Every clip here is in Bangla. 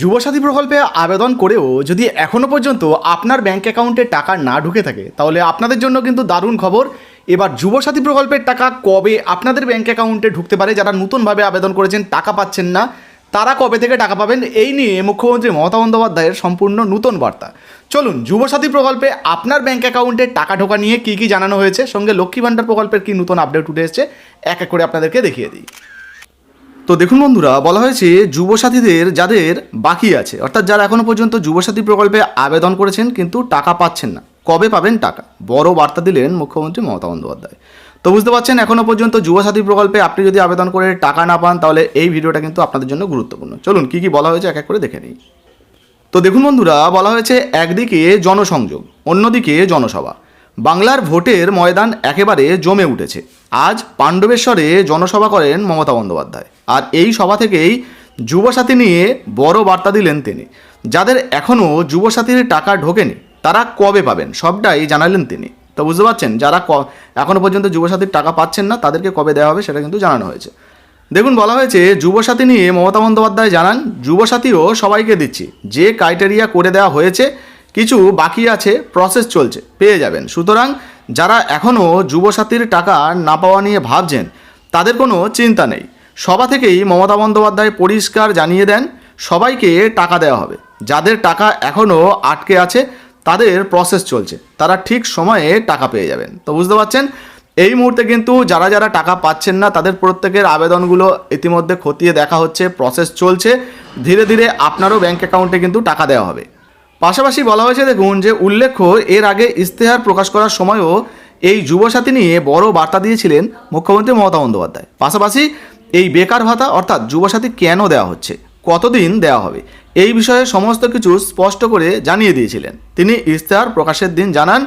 যুবসাথী প্রকল্পে আবেদন করেও যদি এখনও পর্যন্ত আপনার ব্যাঙ্ক অ্যাকাউন্টে টাকা না ঢুকে থাকে তাহলে আপনাদের জন্য কিন্তু দারুণ খবর। এবার যুবসাথী প্রকল্পের টাকা কবে আপনাদের ব্যাঙ্ক অ্যাকাউন্টে ঢুকতে পারে, যারা নতুনভাবে আবেদন করেছেন টাকা পাচ্ছেন না তারা কবে থেকে টাকা পাবেন, এই নিয়ে মুখ্যমন্ত্রী মমতা বন্দ্যোপাধ্যায়ের সম্পূর্ণ নতুন বার্তা। চলুন যুবসাথী প্রকল্পে আপনার ব্যাঙ্ক অ্যাকাউন্টে টাকা ঢোকা নিয়ে কী কী জানানো হয়েছে, সঙ্গে লক্ষ্মী ভাণ্ডার প্রকল্পের কী নতুন আপডেট উঠে এসেছে এক এক করে আপনাদেরকে দেখিয়ে দিই। তো দেখুন বন্ধুরা, বলা হয়েছে যুবসাথীদের যাদের বাকি আছে, অর্থাৎ যারা এখনও পর্যন্ত যুবসাথী প্রকল্পে আবেদন করেছেন কিন্তু টাকা পাচ্ছেন না, কবে পাবেন টাকা, বড় বার্তা দিলেন মুখ্যমন্ত্রী মমতা বন্দ্যোপাধ্যায়। তো বুঝতে পারছেন এখনও পর্যন্ত যুবসাথী প্রকল্পে আপনি যদি আবেদন করে টাকা না পান তাহলে এই ভিডিওটা কিন্তু আপনাদের জন্য গুরুত্বপূর্ণ। চলুন কী কী বলা হয়েছে এক এক করে দেখে নিই। তো দেখুন বন্ধুরা, বলা হয়েছে একদিকে জনসংযোগ, অন্যদিকে জনসভা। বাংলার ভোটের ময়দান একেবারে জমে উঠেছে। আজ পাণ্ডবেশ্বরে জনসভা করেন মমতা বন্দ্যোপাধ্যায়, আর এই সভা থেকেই যুবসাথী নিয়ে বড় বার্তা দিলেন তিনি। যাদের এখনও যুবসাথীর টাকা ঢোকেনি তারা কবে পাবেন সবটাই জানালেন তিনি। তো বুঝতে পারছেন, যারা এখনও পর্যন্ত যুবসাথীর টাকা পাচ্ছেন না তাদেরকে কবে দেওয়া হবে সেটা কিন্তু জানানো হয়েছে। দেখুন বলা হয়েছে যুবসাথী নিয়ে মমতা বন্দ্যোপাধ্যায় জানান, যুবসাথীও সবাইকে দিচ্ছি, যে ক্রাইটেরিয়া করে দেওয়া হয়েছে, কিছু বাকি আছে, প্রসেস চলছে, পেয়ে যাবেন। সুতরাং যারা এখনও যুবসাথীর টাকা না পাওয়া নিয়ে ভাবছেন তাদের কোনো চিন্তা নেই। সভা থেকেই মমতা বন্দ্যোপাধ্যায় পরিষ্কার জানিয়ে দেন সবাইকে টাকা দেওয়া হবে। যাদের টাকা এখনও আটকে আছে তাদের প্রসেস চলছে, তারা ঠিক সময়ে টাকা পেয়ে যাবেন। তো বুঝতে পারছেন এই মুহূর্তে কিন্তু যারা যারা টাকা পাচ্ছেন না তাদের প্রত্যেকের আবেদনগুলো ইতিমধ্যে খতিয়ে দেখা হচ্ছে, প্রসেস চলছে, ধীরে ধীরে আপনারও ব্যাঙ্ক অ্যাকাউন্টে কিন্তু টাকা দেওয়া হবে। পাশাপাশি বলা হয়েছে দেখুন যে উল্লেখ্য এর আগে ইশতেহার প্রকাশ করার সময়ও এই যুবসাথী নিয়ে বড় বার্তা দিয়েছিলেন মুখ্যমন্ত্রী মমতা বন্দ্যোপাধ্যায়। পাশাপাশি এই বেকার ভাতা অর্থাৎ যুবসাথী কেন দেওয়া হচ্ছে, কতদিন দেওয়া হবে, এই বিষয়ে সমস্ত কিছু স্পষ্ট করে জানিয়ে দিয়েছিলেন তিনি। ইশতেহার প্রকাশের দিন জানান,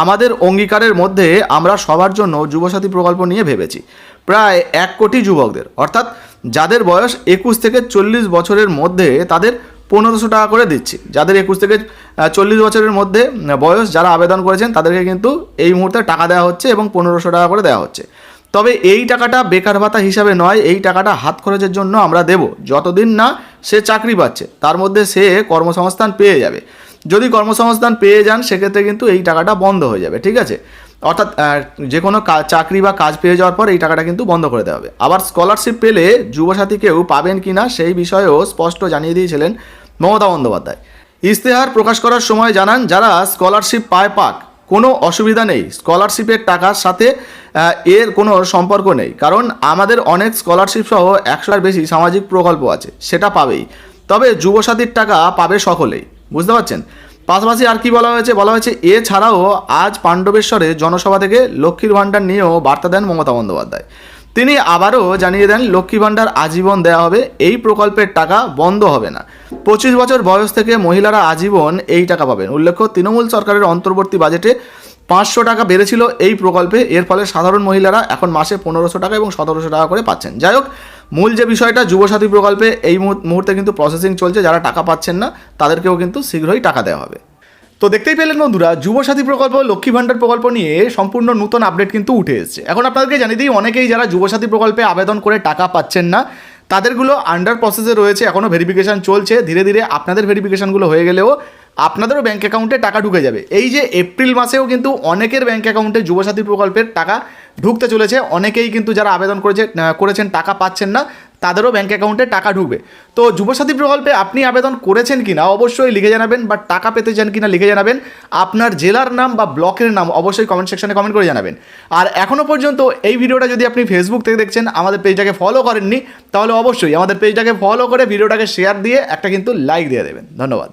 আমাদের অঙ্গীকারের মধ্যে আমরা সবার জন্য যুবসাথী প্রকল্প নিয়ে ভেবেছি। প্রায় 1 কোটি যুবকদের, অর্থাৎ যাদের বয়স 21 থেকে 40 বছরের মধ্যে তাদের 1500 টাকা করে দিচ্ছি। যাদের 21 থেকে 40 বছরের মধ্যে বয়স যারা আবেদন করেছেন তাদেরকে কিন্তু এই মুহূর্তে টাকা দেওয়া হচ্ছে এবং 1500 টাকা করে দেওয়া হচ্ছে। তবে এই টাকাটা বেকার ভাতা হিসাবে নয়, এই টাকাটা হাত খরচের জন্য আমরা দেব। যতদিন না সে চাকরি পাচ্ছে তার মধ্যে সে কর্মসংস্থান পেয়ে যাবে। যদি কর্মসংস্থান পেয়ে যান সেক্ষেত্রে কিন্তু এই টাকাটা বন্ধ হয়ে যাবে, ঠিক আছে। অর্থাৎ যে কোনো চাকরি বা কাজ পেয়ে যাওয়ার পর এই টাকাটা কিন্তু বন্ধ করে দেওয়া হবে। আবার স্কলারশিপ পেলে যুবসাথী কেউ পাবেন কি না সেই বিষয়েও স্পষ্ট জানিয়ে দিয়েছিলেন মমতা বন্দ্যোপাধ্যায়। ইশতেহার প্রকাশ করার সময় জানান, যারা স্কলারশিপ পাক, কোনো অসুবিধা নেই, স্কলারশিপের টাকার সাথে এর কোনো সম্পর্ক নেই, কারণ আমাদের অনেক স্কলারশিপ সহ 100-এর বেশি সামাজিক প্রকল্প আছে, সেটা পাবেই। তবে যুবসাথীর টাকা পাবে সকলেই, বুঝতে পারছেন। পাশাপাশি আর কি বলা হয়েছে এছাড়াও আজ পাণ্ডবেশ্বরে জনসভা থেকে লক্ষ্মীর ভাণ্ডার নিয়েও বার্তা দেন মমতা বন্দ্যোপাধ্যায়। তিনি আবারও জানিয়ে দেন লক্ষ্মী ভাণ্ডার আজীবন দেওয়া হবে, এই প্রকল্পের টাকা বন্ধ হবে না। 25 বছর বয়স থেকে মহিলারা আজীবন এই টাকা পাবেন। উল্লেখ্য তৃণমূল সরকারের অন্তর্বর্তী বাজেটে 500 টাকা বেড়েছিল এই প্রকল্পে, এর ফলে সাধারণ মহিলারা এখন মাসে 1500 টাকা এবং 1700 টাকা করে পাচ্ছেন। যাই হোক, মূল যে বিষয়টা যুবসাথী প্রকল্পে এই মুহূর্তে কিন্তু প্রসেসিং চলছে, যারা টাকা পাচ্ছেন না তাদেরকেও কিন্তু শীঘ্রই টাকা দেওয়া হবে। তো দেখতেই পেলেন বন্ধুরা, যুবসাথী প্রকল্প লক্ষ্মী ভাণ্ডার প্রকল্প নিয়ে সম্পূর্ণ নতুন আপডেট কিন্তু উঠে এসেছে। এখন আপনাদেরকে জানিয়ে দিই, অনেকেই যারা যুবসাথী প্রকল্পে আবেদন করে টাকা পাচ্ছেন না তাদেরগুলো আন্ডার প্রসেসে রয়েছে, এখনও ভেরিফিকেশান চলছে। ধীরে ধীরে আপনাদের ভেরিফিকেশানগুলো হয়ে গেলেও আপনাদেরও ব্যাঙ্ক অ্যাকাউন্টে টাকা ঢুকে যাবে। এই যে এপ্রিল মাসেও কিন্তু অনেকের ব্যাঙ্ক অ্যাকাউন্টে যুবসাথী প্রকল্পের টাকা ঢুকতে চলেছে। অনেকেই কিন্তু যারা আবেদন করেছেন টাকা পাচ্ছেন না তাদেরও ব্যাঙ্ক অ্যাকাউন্টে টাকা ঢুকবে। তো যুবসাথী প্রকল্পে আপনি আবেদন করেছেন কিনা অবশ্যই লিখে জানাবেন, বা টাকা পেতে চান কিনা লিখে জানাবেন। আপনার জেলার নাম বা ব্লকের নাম অবশ্যই কমেন্ট সেকশনে কমেন্ট করে জানাবেন। আর এখনও পর্যন্ত এই ভিডিওটা যদি আপনি ফেসবুক থেকে দেখছেন, আমাদের পেজটাকে ফলো করেননি, তাহলে অবশ্যই আমাদের পেজটাকে ফলো করে ভিডিওটাকে শেয়ার দিয়ে একটা কিন্তু লাইক দিয়ে দেবেন। ধন্যবাদ।